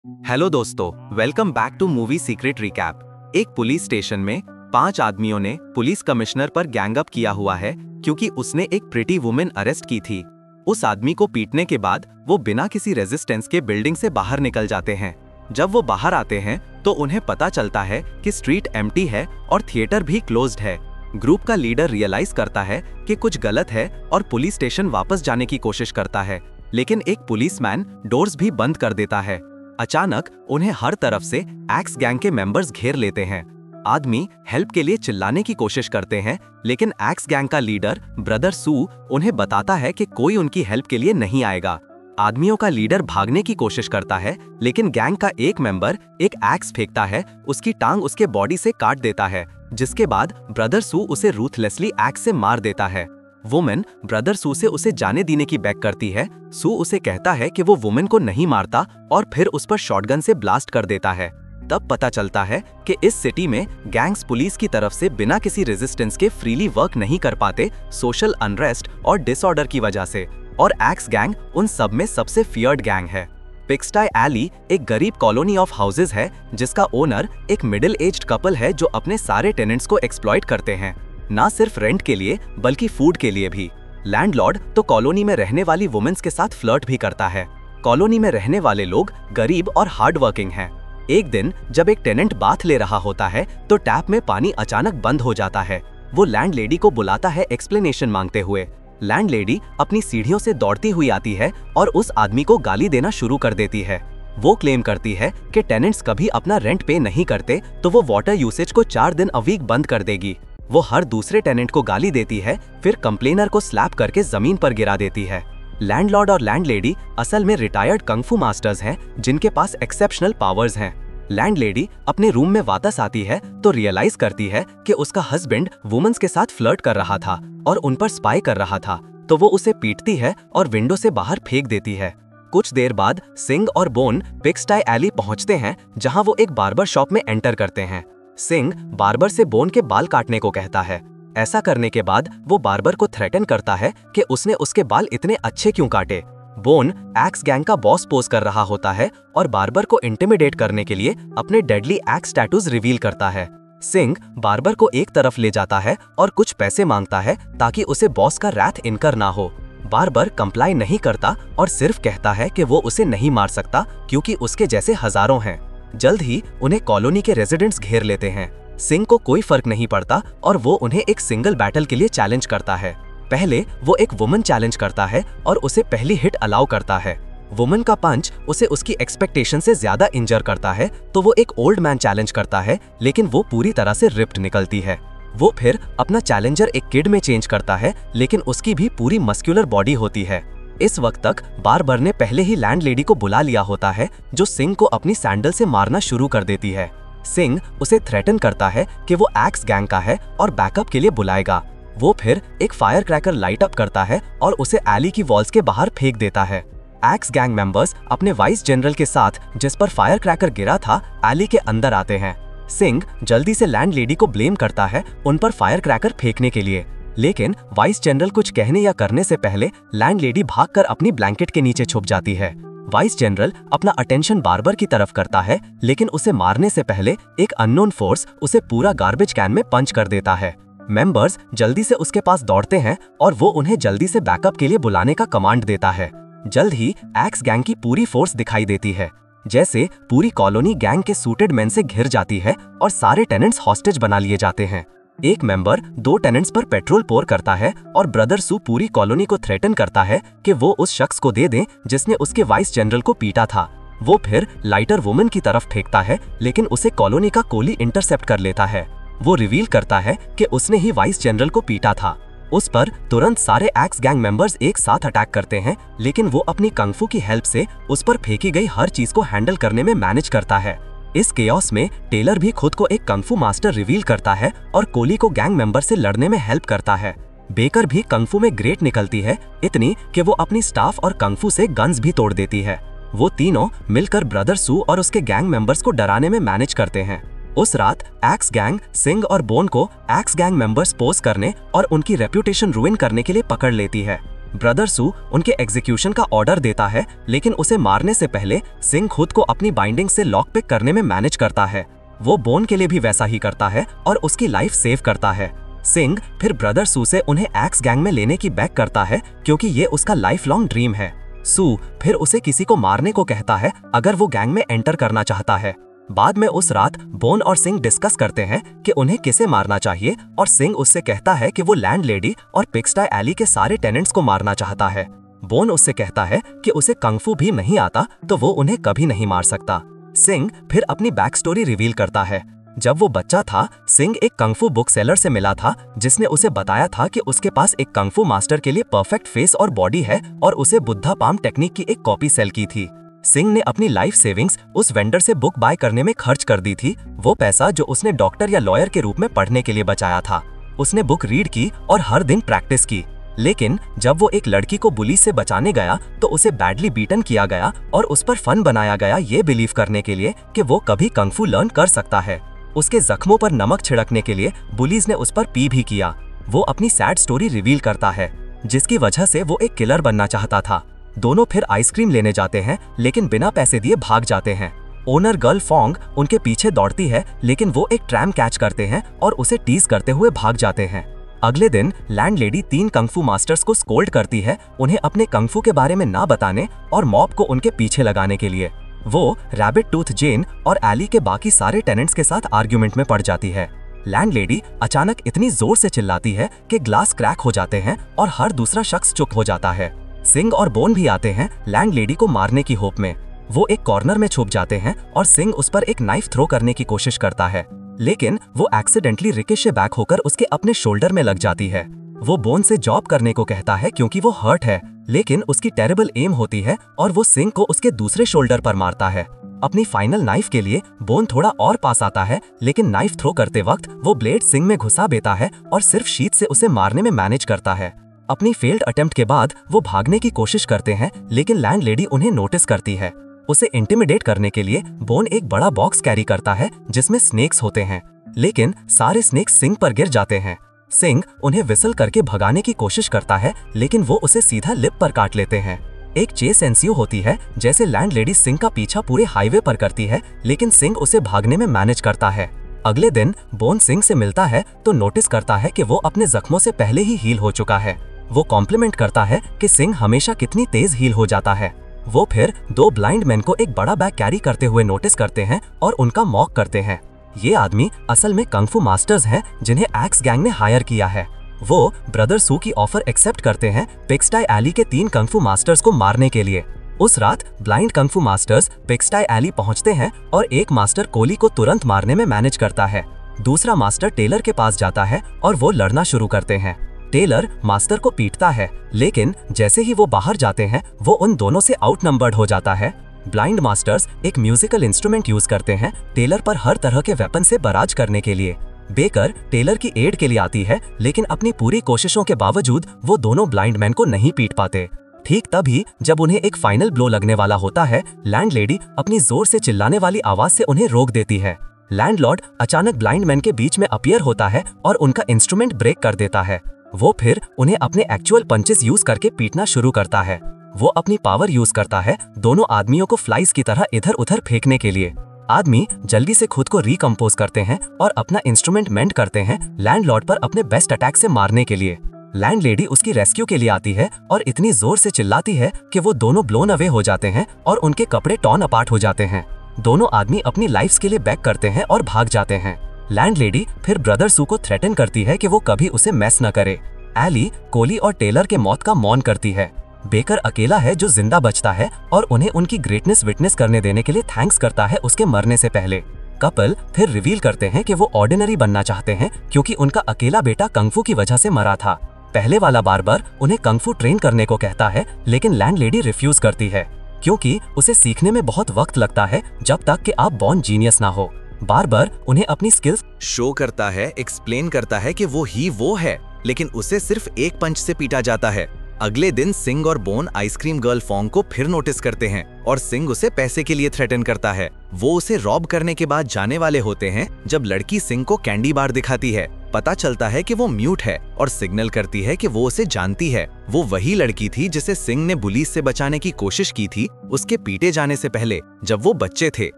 Hello दोस्तों, welcome back to movie secret recap. एक police station में 5 आदमियों ने पुलिस कमिश्नर पर गैंगअप किया हुआ है क्योंकि उसने एक प्रिटी वुमेन अरेस्ट की थी। उस आदमी को पीटने के बाद वो बिना किसी रेजिस्टेंस के बिल्डिंग से बाहर निकल जाते हैं। जब वो बाहर आते हैं तो उन्हें पता चलता है कि स्ट्रीट एम्प्टी है और थिएटर भी क्लोज्ड है। ग्रुप का लीडर रियलाइज करता है कि कुछ गलत है और पुलिस स्टेशन वापस जाने की कोशिश करता है, लेकिन एक पुलिसमैन डोर्स भी बंद कर देता है। अचानक उन्हें हर तरफ से एक्स गैंग के मेंबर्स घेर लेते हैं। आदमी हेल्प के लिए चिल्लाने की कोशिश करते हैं, लेकिन एक्स गैंग का लीडर ब्रदर सू उन्हें बताता है कि कोई उनकी हेल्प के लिए नहीं आएगा। आदमियों का लीडर भागने की कोशिश करता है, लेकिन गैंग का एक मेंबर एक एक्स फेंकता है, उसकी टांग उसके बॉडी से काट देता है, जिसके बाद ब्रदर सू उसे रूथलेसली एक्स से मार देता है। वुमेन ब्रदर सू से उसे जाने देने की बेग करती है। सू उसे कहता है कि वो वुमेन को नहीं मारता और फिर उस पर शॉटगन से ब्लास्ट कर देता है। तब पता चलता है कि इस सिटी में गैंग्स पुलिस की तरफ से बिना किसी रेजिस्टेंस के फ्रीली वर्क नहीं कर पाते, सोशल अनरेस्ट और डिसऑर्डर की वजह से, और एक्स गैंग उन सब में सबसे फियर्ड गैंग है। पिग्स्टाई एली एक गरीब कॉलोनी ऑफ हाउसेज है जिसका ओनर एक मिडिल एज्ड कपल है जो अपने सारे टेनेंट्स को एक्सप्लॉइट करते हैं, ना सिर्फ रेंट के लिए बल्कि फूड के लिए भी। लैंडलॉर्ड तो कॉलोनी में रहने वाली वुमेन्स के साथ फ्लर्ट भी करता है। कॉलोनी में रहने वाले लोग गरीब और हार्ड वर्किंग हैं। एक दिन जब एक टेनेंट बाथ ले रहा होता है तो टैप में पानी अचानक बंद हो जाता है। वो लैंडलेडी को बुलाता है एक्सप्लेनेशन मांगते हुए। लैंडलेडी अपनी सीढ़ियों से दौड़ती हुई आती है और उस आदमी को गाली देना शुरू कर देती है। वो क्लेम करती है कि टेनेंट्स कभी अपना रेंट पे नहीं करते तो वो वाटर यूसेज को 4 दिन अ वीक बंद कर देगी। वो हर दूसरे टेनेंट को गाली देती है, फिर कंप्लेनर को स्लैप करके जमीन पर गिरा देती है। लैंडलॉर्ड और लैंडलेडी असल में रिटायर्ड कंगफू मास्टर्स हैं जिनके पास एक्सेप्शनल पावर्स हैं। लैंडलेडी अपने रूम में वापस आती है तो रियलाइज करती है कि उसका हस्बैंड वुमेन्स के साथ फ्लर्ट कर रहा था और उन पर स्पाई कर रहा था, तो वो उसे पीटती है और विंडो से बाहर फेंक देती है। कुछ देर बाद सिंग और बोन पिग्स्टाई एली पहुंचते हैं जहां वो एक बार्बर शॉप में एंटर करते हैं। सिंग बार्बर से बोन के बाल काटने को कहता है। ऐसा करने के बाद वो बार्बर को थ्रेटन करता है कि उसने उसके बाल इतने अच्छे क्यों काटे। बोन एक्स गैंग का बॉस पोज कर रहा होता है और बार्बर को इंटिमिडेट करने के लिए अपने डेडली एक्स टैटूज रिवील करता है। सिंग बार्बर को एक तरफ ले जाता है और कुछ पैसे मांगता है ताकि उसे बॉस का रैथ इनकर ना हो। बार्बर कंप्लाई नहीं करता और सिर्फ कहता है कि वो उसे नहीं मार सकता क्योंकि उसके जैसे हजारों हैं। जल्द ही उन्हें कॉलोनी के रेजिडेंट्स घेर लेते हैं। सिंग को कोई फर्क नहीं पड़ता और वो उन्हें एक सिंगल बैटल के लिए चैलेंज करता है। पहले वो एक वुमन चैलेंज करता है और उसे पहली हिट अलाउ करता है। वुमन का पंच उसे उसकी एक्सपेक्टेशन से ज्यादा इंजर करता है, तो वो एक ओल्ड मैन चैलेंज करता है, लेकिन वो पूरी तरह से रिप्ड निकलती है। वो फिर अपना चैलेंजर एक किड में चेंज करता है, लेकिन उसकी भी पूरी मस्कुलर बॉडी होती है। इस वक्त तक बार्बर ने पहले ही लैंडलेडी को बुला लिया होता है जो सिंग को अपनी सैंडल से मारना शुरू कर देती है। सिंग उसे थ्रेटन करता है कि वो एक्स गैंग का है और बैकअप के लिए बुलाएगा। वो फिर एक फायर क्रैकर लाइट अप करता है और उसे एली की वॉल्स के बाहर फेंक देता है। एक्स गैंग मेंबर्स अपने वाइस जनरल के साथ जिस पर फायर क्रैकर गिरा था एली के अंदर आते हैं। सिंग जल्दी से लैंडलेडी को ब्लेम करता है उन पर फायर क्रैकर फेंकने के लिए, लेकिन वाइस जनरल कुछ कहने या करने से पहले लैंडलेडी भागकर अपनी ब्लैंकेट के नीचे छुप जाती है। वाइस जनरल अपना अटेंशन बार्बर की तरफ करता है, लेकिन उसे मारने से पहले एक अननोन फोर्स उसे पूरा गार्बेज कैन में पंच कर देता है। मेंबर्स जल्दी से उसके पास दौड़ते हैं और वो उन्हें जल्दी से बैकअप के लिए बुलाने का कमांड देता है। जल्द ही एक्स गैंग की पूरी फोर्स दिखाई देती है। जैसे पूरी कॉलोनी गैंग के सूटेड मैन से घिर जाती है और सारे टेनेंट्स हॉस्टेज बना लिए जाते हैं। एक मेंबर 2 टेनेंट्स पर पेट्रोल पोर करता है और ब्रदर सू पूरी कॉलोनी को थ्रेटन करता है कि वो उस शख्स को दे दें जिसने उसके वाइस जनरल को पीटा था। वो फिर लाइटर वुमेन की तरफ फेंकता है, लेकिन उसे कॉलोनी का कोली इंटरसेप्ट कर लेता है। वो रिवील करता है कि उसने ही वाइस जनरल को पीटा था। उस पर तुरंत सारे एक्स गैंग मेंबर्स एक साथ अटैक करते हैं, लेकिन वो अपनी कंगफू की हेल्प से उस पर फेंकी गई हर चीज को हैंडल करने में मैनेज करता है। इस केओस में टेलर भी खुद को एक कंगफू मास्टर रिवील करता है और कोली को गैंग मेंबर से लड़ने में हेल्प करता है। बेकर भी कंगफू में ग्रेट निकलती है, इतनी कि वो अपनी स्टाफ और कंगफू से गन्स भी तोड़ देती है। वो तीनों मिलकर ब्रदर सू और उसके गैंग मेंबर्स को डराने में मैनेज करते हैं। उस रात एक्स गैंग सिंग और बोन को एक्स गैंग मेंबर्स पोज करने और उनकी रेप्यूटेशन रुइन करने के लिए पकड़ लेती है। ब्रदर सू उनके एग्जीक्यूशन का ऑर्डर देता है, लेकिन उसे मारने से पहले सिंह खुद को अपनी बाइंडिंग से लॉक पिक करने में मैनेज करता है। वो बोन के लिए भी वैसा ही करता है और उसकी लाइफ सेव करता है। सिंह फिर ब्रदर सू से उन्हें एक्स गैंग में लेने की बेग करता है, क्योंकि ये उसका लाइफ लॉन्ग ड्रीम है। सू फिर उसे किसी को मारने को कहता है अगर वो गैंग में एंटर करना चाहता है। बाद में उस रात बोन और सिंह डिस्कस करते हैं कि उन्हें किसे मारना चाहिए, और सिंह उससे कहता है कि वो लैंडलेडी और पिग्स्टाई एली के सारे टेनेंट्स को मारना चाहता है। बोन उससे कहता है कि उसे कंगफू भी नहीं आता, तो वो उन्हें कभी नहीं मार सकता। सिंह फिर अपनी बैक स्टोरी रिवील करता है। जब वो बच्चा था, सिंह एक कंगफू बुक सेलर से मिला था, जिसने उसे बताया था कि उसके पास एक कंगफू मास्टर के लिए परफेक्ट फेस और बॉडी है, और उसे बुद्धा पाम टेक्निक की एक कॉपी सेल की थी। सिंह ने अपनी लाइफ सेविंग्स उस वेंडर से बुक बाय करने में खर्च कर दी थी, वो पैसा जो उसने डॉक्टर या लॉयर के रूप में पढ़ने के लिए बचाया था। उसने बुक रीड की और हर दिन प्रैक्टिस की, लेकिन जब वो एक लड़की को बुली से बचाने गया तो उसे बैडली बीटन किया गया और उस पर फन बनाया गया, ये बिलीव करने के लिए कि वो कभी कंगफू लर्न कर सकता है। उसके जख्मों पर नमक छिड़कने के लिए बुलीज ने उस पर पी भी किया। वो अपनी सैड स्टोरी रिवील करता है, जिसकी वजह से वो एक किलर बनना चाहता था। दोनों फिर आइसक्रीम लेने जाते हैं, लेकिन बिना पैसे दिए भाग जाते हैं। ओनर गर्ल फोंग उनके पीछे दौड़ती है, लेकिन वो एक ट्रैम कैच करते हैं और उसे टीज करते हुए भाग जाते हैं। अगले दिन लैंडलेडी 3 कंगफू मास्टर्स को स्कोल्ड करती है, उन्हें अपने कंगफू के बारे में ना बताने और मॉब को उनके पीछे लगाने के लिए। वो रैबिट टूथ जेन और एली के बाकी सारे टेनेंट्स के साथ आर्ग्यूमेंट में पड़ जाती है। लैंडलेडी अचानक इतनी जोर से चिल्लाती है कि ग्लास क्रैक हो जाते हैं और हर दूसरा शख्स चुप हो जाता है। सिंह और बोन भी आते हैं लैंडलेडी को मारने की होप में। वो एक कॉर्नर में छुप जाते हैं और सिंह उस पर एक नाइफ थ्रो करने की कोशिश करता है, लेकिन वो एक्सीडेंटली रिकेशे बैक होकर उसके अपने शोल्डर में लग जाती है। वो बोन से जॉब करने को कहता है क्योंकि वो हर्ट है, लेकिन उसकी टेरेबल एम होती है और वो सिंह को उसके दूसरे शोल्डर पर मारता है। अपनी फाइनल नाइफ के लिए बोन थोड़ा और पास आता है, लेकिन नाइफ थ्रो करते वक्त वो ब्लेड सिंह में घुसा देता है और सिर्फ शीट से उसे मारने में मैनेज करता है। अपनी फेल्ड अटेम्प्ट के बाद वो भागने की कोशिश करते हैं, लेकिन लैंडलेडी उन्हें नोटिस करती है। उसे इंटिमिडेट करने के लिए बोन एक बड़ा बॉक्स कैरी करता है जिसमें स्नेक्स होते हैं, लेकिन सारे स्नेक्स सिंह पर गिर जाते हैं। सिंह उन्हें विसल करके भगाने की कोशिश करता है, लेकिन वो उसे सीधा लिप पर काट लेते हैं। एक चेस एंस्यू होती है, जैसे लैंडलेडी सिंह का पीछा पूरे हाईवे पर करती है, लेकिन सिंह उसे भागने में मैनेज करता है। अगले दिन बोन सिंह से मिलता है तो नोटिस करता है कि वो अपने जख्मों से पहले ही हील हो चुका है। वो कॉम्प्लीमेंट करता है कि सिंह हमेशा कितनी तेज हील हो जाता है। वो फिर 2 ब्लाइंड मैन को एक बड़ा बैग कैरी करते हुए नोटिस करते हैं और उनका मॉक करते हैं। ये आदमी असल में कंगफू मास्टर्स हैं जिन्हें एक्स गैंग ने हायर किया है। वो ब्रदर सू की ऑफर एक्सेप्ट करते हैं पिग्स्टाई एली के 3 कंगफू मास्टर्स को मारने के लिए। उस रात ब्लाइंड कंगफू मास्टर्स पिग्स्टाई एली पहुंचते हैं और एक मास्टर कोली को तुरंत मारने में मैनेज करता है। दूसरा मास्टर टेलर के पास जाता है और वो लड़ना शुरू करते हैं। टेलर मास्टर को पीटता है, लेकिन जैसे ही वो बाहर जाते हैं वो उन दोनों से आउटनंबर्ड हो जाता है। ब्लाइंड मास्टर्स एक म्यूजिकल इंस्ट्रूमेंट यूज करते हैं टेलर पर हर तरह के वेपन से बराज करने के लिए। बेकर टेलर की एड के लिए आती है, लेकिन अपनी पूरी कोशिशों के बावजूद वो दोनों ब्लाइंड मैन को नहीं पीट पाते। ठीक तभी जब उन्हें एक फाइनल ब्लो लगने वाला होता है, लैंडलेडी अपनी जोर से चिल्लाने वाली आवाज से उन्हें रोक देती है। लैंडलॉर्ड अचानक ब्लाइंड मैन के बीच में अपीयर होता है और उनका इंस्ट्रूमेंट ब्रेक कर देता है। वो फिर उन्हें अपने एक्चुअल पंचेस यूज करके पीटना शुरू करता है। वो अपनी पावर यूज करता है दोनों आदमियों को फ्लाइज की तरह इधर उधर फेंकने के लिए। आदमी जल्दी से खुद को रिकम्पोज करते हैं और अपना इंस्ट्रूमेंट मेंड करते हैं लैंडलॉर्ड पर अपने बेस्ट अटैक से मारने के लिए। लैंडलेडी उसकी रेस्क्यू के लिए आती है और इतनी जोर से चिल्लाती है कि वो दोनों ब्लोन अवे हो जाते हैं और उनके कपड़े टॉर्न अपार्ट हो जाते हैं। दोनों आदमी अपनी लाइफ्स के लिए बैक करते हैं और भाग जाते हैं। लैंडलेडी फिर ब्रदर सू को थ्रेटन करती है कि वो कभी उसे मैस न करे। एली कोली और टेलर के मौत का मौन करती है। बेकर अकेला है जो जिंदा बचता है और उन्हें उनकी ग्रेटनेस विटनेस करने देने के लिए थैंक्स करता है उसके मरने से पहले। कपल फिर रिवील करते हैं कि वो ऑर्डिनरी बनना चाहते हैं क्योंकि उनका अकेला बेटा कंगफू की वजह से मरा था। पहले वाला बार्बर उन्हें कंगफू ट्रेन करने को कहता है, लेकिन लैंडलेडी रिफ्यूज करती है क्योंकि उसे सीखने में बहुत वक्त लगता है जब तक कि आप बॉर्न जीनियस ना हो। बार्बर उन्हें अपनी स्किल्स शो करता है, एक्सप्लेन करता है कि वो है, लेकिन उसे सिर्फ एक पंच से पीटा जाता है। अगले दिन सिंह और बोन आइसक्रीम गर्ल फोंग को फिर नोटिस करते हैं और सिंह उसे पैसे के लिए थ्रेटन करता है। वो उसे रॉब करने के बाद जाने वाले होते हैं जब लड़की सिंह को कैंडी बार दिखाती है। पता चलता है कि वो म्यूट है और सिग्नल करती है कि वो उसे जानती है। वो वही लड़की थी जिसे सिंह ने पुलिस से बचाने की कोशिश की थी उसके पीटे जाने से पहले, जब वो बच्चे थे।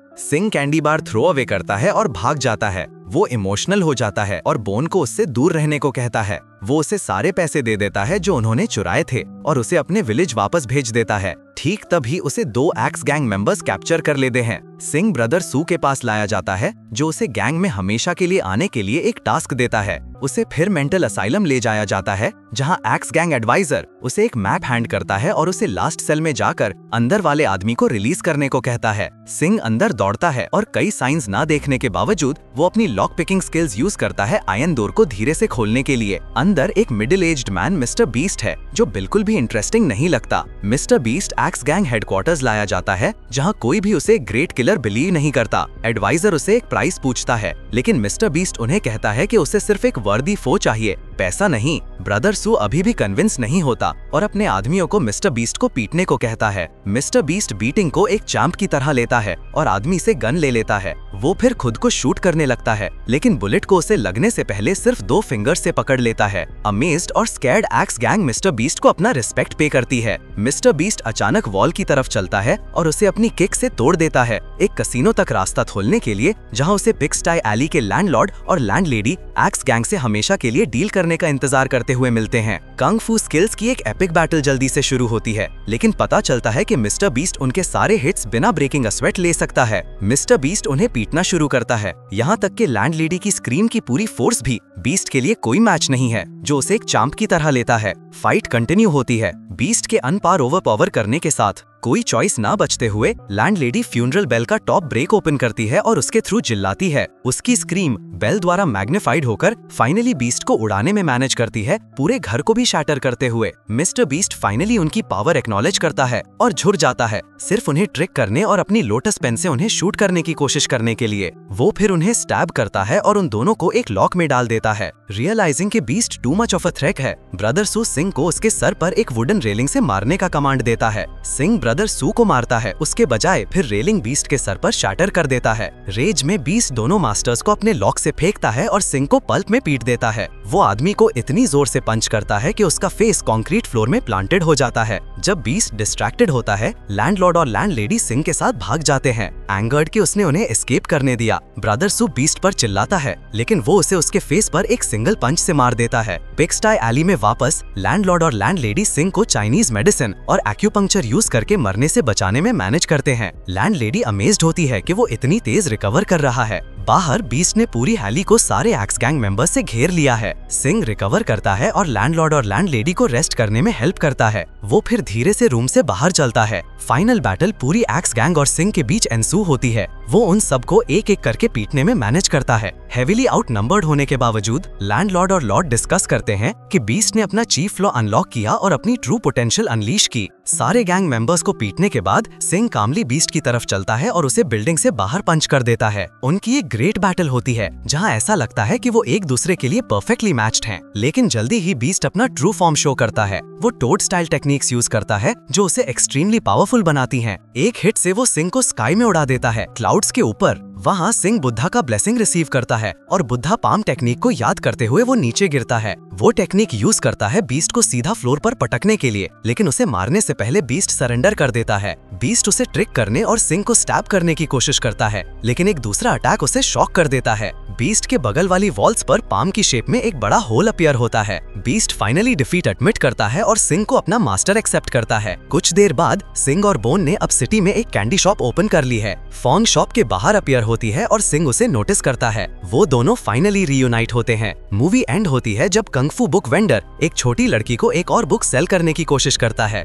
Singh candy bar throw away करता है और भाग जाता है। वो इमोशनल हो जाता है और बोन को उससे दूर रहने को कहता है। वो उसे सारे पैसे दे देता है जो उन्होंने चुराए थे और उसे अपने विलेज वापस भेज देता है। ठीक तभी उसे 2 एक्स गैंग मेंबर्स कैप्चर कर लेते हैं। सिंह ब्रदर सू के पास लाया जाता है जो उसे गैंग में हमेशा के लिए आने के लिए एक टास्क देता है। उसे फिर मेंटल असाइलम ले जाया जाता है जहां एक्स गैंग एडवाइजर उसे एक मैप हैंड करता है और उसे लास्ट सेल में जाकर अंदर वाले आदमी को रिलीज करने को कहता है। सिंह अंदर दौड़ता है और कई साइंस ना देखने के बावजूद वो अपनी लॉक पिकिंग स्किल्स यूज करता है आयन डोर को धीरे से खोलने के लिए। अंदर एक middle aged man mister beast है जो बिल्कुल भी इंटरेस्टिंग नहीं लगता। Mister beast x gang headquarters लाया जाता है जहां कोई भी उसे ग्रेट किलर बिलीव नहीं करता। एडवाइजर उसे एक प्राइस पूछता है लेकिन मिस्टर बीस्ट उन्हें कहता है कि उसे सिर्फ एक वर्दी फो चाहिए, पैसा नहीं। ब्रदर सू अभी भी कन्विंस नहीं होता और अपने आदमियों को मिस्टर बीस्ट को पीटने को कहता है। मिस्टर बीस्ट बीटिंग को एक चैंप की तरह लेता है और आदमी से गन ले लेता है। वो फिर खुद को शूट करने लगता है लेकिन बुलेट को उसे लगने से पहले सिर्फ 2 फिंगर से पकड़ लेता है। अमेज्ड और scared x gang mister beast को अपना रिस्पेक्ट पे करती है। मिस्टर बीस्ट अचानक वॉल की तरफ चलता है और उसे अपनी किक से तोड़ देता है, एक कसीनो तक रास्ता खोलने के लिए जहां उसे पिग्स्टाई एली के लैंडलॉर्ड और लैंडलेडी एक्स गैंग से हमेशा के लिए डील करने का इंतजार करते हुए मिलते हैं। कंग फू स्किल्स की एक एपिक बैटल जल्दी से शुरू होती है लेकिन पता चलता है कि मिस्टर बीस्ट उनके सारे हिट्स बिना ब्रेकिंग अ स्वेट ले सकता है। मिस्टर बीस्ट उन्हें पीटना शुरू करता है, यहाँ तक कि लैंडलेडी की स्क्रीम की पूरी फोर्स भी बीस्ट के लिए कोई मैच नहीं है जो उसे एक चांप की तरह लेता है। फाइट कंटिन्यू होती है। बीस्ट के अनपार ओवरपावर करने के साथ कोई चॉइस ना बचते हुए लैंडलेडी फ्यूनरल बेल का टॉप ब्रेक ओपन करती है और उसके थ्रू चिल्लाती है। उसकी स्क्रीम बेल द्वारा मैग्निफाइड होकर फाइनली बीस्ट को उड़ाने में मैनेज करती है, पूरे घर को भी शैटर करते हुए। मिस्टर बीस्ट फाइनली उनकी पावर एक्नॉलेज करता है और झुर जाता है, सिर्फ उन्हें ट्रिक करने और अपनी लोटस पेन से उन्हें शूट करने की कोशिश करने के लिए। वो फिर उन्हें स्टैब करता है और उन दोनों को एक लॉक में डाल देता है। रियलाइजिंग कि beast too much of a threat है, ब्रदर सू सिंह को उसके सर पर एक वुडन रेलिंग से मारने का कमांड देता है। सिंह ब्रदर सू को मारता है, उसके बजाय फिर रेलिंग बीस्ट के सर पर शैटर कर देता है। रेज में बीस्ट दोनों मास्टर्स को अपने लॉक से फेंकता है और सिंह को पल्प में पीट देता है। वो आदमी को इतनी जोर से पंच करता है कि उसका फेस कंक्रीट फ्लोर में प्लांटेड हो जाता है। जब बीस्ट डिस्ट्रैक्टेड होता है, लैंडलॉर्ड और लैंडलेडी सिंह के साथ भाग जाते हैं, एंगर्ड कि उसने उन्हें एस्केप करने दिया। ब्रदर सू बीस्ट पर चिल्लाता है लेकिन वो उसे उसके फेस पर एक सिंगल पंच से मार देता है। पिग्स्टाई एली में वापस लैंडलॉर्ड और लैंडलेडी सिंह को चाइनीज मेडिसिन और एक्यूपंक्चर यूज करके मरने से बचाने में मैनेज करते हैं। लैंडलेडी अमेज्ड होती है कि वो इतनी तेज रिकवर कर रहा है। बाहर बीस्ट ने पूरी हैली को सारे एक्स गैंग मेंबर्स से घेर लिया है। सिंह रिकवर करता है और लैंडलॉर्ड और लैंडलेडी को रेस्ट करने में हेल्प करता है। वो फिर धीरे से रूम से बाहर चलता है। फाइनल बैटल पूरी एक्स गैंग और सिंह के बीच एंसू होती है। वो उन सबको एक एक करके पीटने में मैनेज करता है। हेविली आउटनंबर्ड होने के बावजूद लैंडलॉर्ड और लॉर्ड डिस्कस करते हैं कि बीस्ट ने अपना चीफ फ्लॉ अनलॉक किया और अपनी ट्रू पोटेंशियल अनलीश की। सारे गैंग मेंबर्स को पीटने के बाद सिंह कामली बीस्ट की तरफ चलता है और उसे बिल्डिंग से बाहर पंच कर देता है। उनकी एक ग्रेट बैटल होती है जहां ऐसा लगता है कि वो एक दूसरे के लिए परफेक्टली मैच्ड हैं। लेकिन जल्दी ही बीस्ट अपना ट्रू फॉर्म शो करता है। वो टोड स्टाइल टेक्निक्स यूज करता है जो उसे एक्सट्रीमली पावरफुल बनाती हैं। एक हिट से वो सिंह को स्काई में उड़ा देता है, क्लाउड्स के ऊपर। वहाँ सिंह बुद्धा का ब्लेसिंग रिसीव करता है और बुद्धा पाम टेक्निक को याद करते हुए वो नीचे गिरता है। वो टेक्निक यूज करता है बीस्ट को सीधा फ्लोर पर पटकने के लिए, लेकिन उसे मारने से पहले बीस्ट सरेंडर कर देता है। बीस्ट उसे ट्रिक करने और सिंह को स्टैब करने की कोशिश करता है, लेकिन एक दूसरा अटैक उसे शॉक कर देता है। बीस्ट के बगल वाली वॉल्स पर पाम की शेप में एक बड़ा होल अपीयर होता है। बीस्ट फाइनली डिफीट एडमिट करता है और सिंह को अपना मास्टर एक्सेप्ट करता है। कुछ देर बाद सिंह और बोन ने अब सिटी में एक कैंडी शॉप ओपन कर ली है। फॉन्ग शॉप के बाहर अपीयर होती है और सिंह उसे नोटिस करता है। वो दोनों फाइनली रीयूनाइट होते हैं। मूवी एंड होती है जब कंग फू बुक वेंडर एक छोटी लड़की को एक और बुक सेल करने की कोशिश करता है।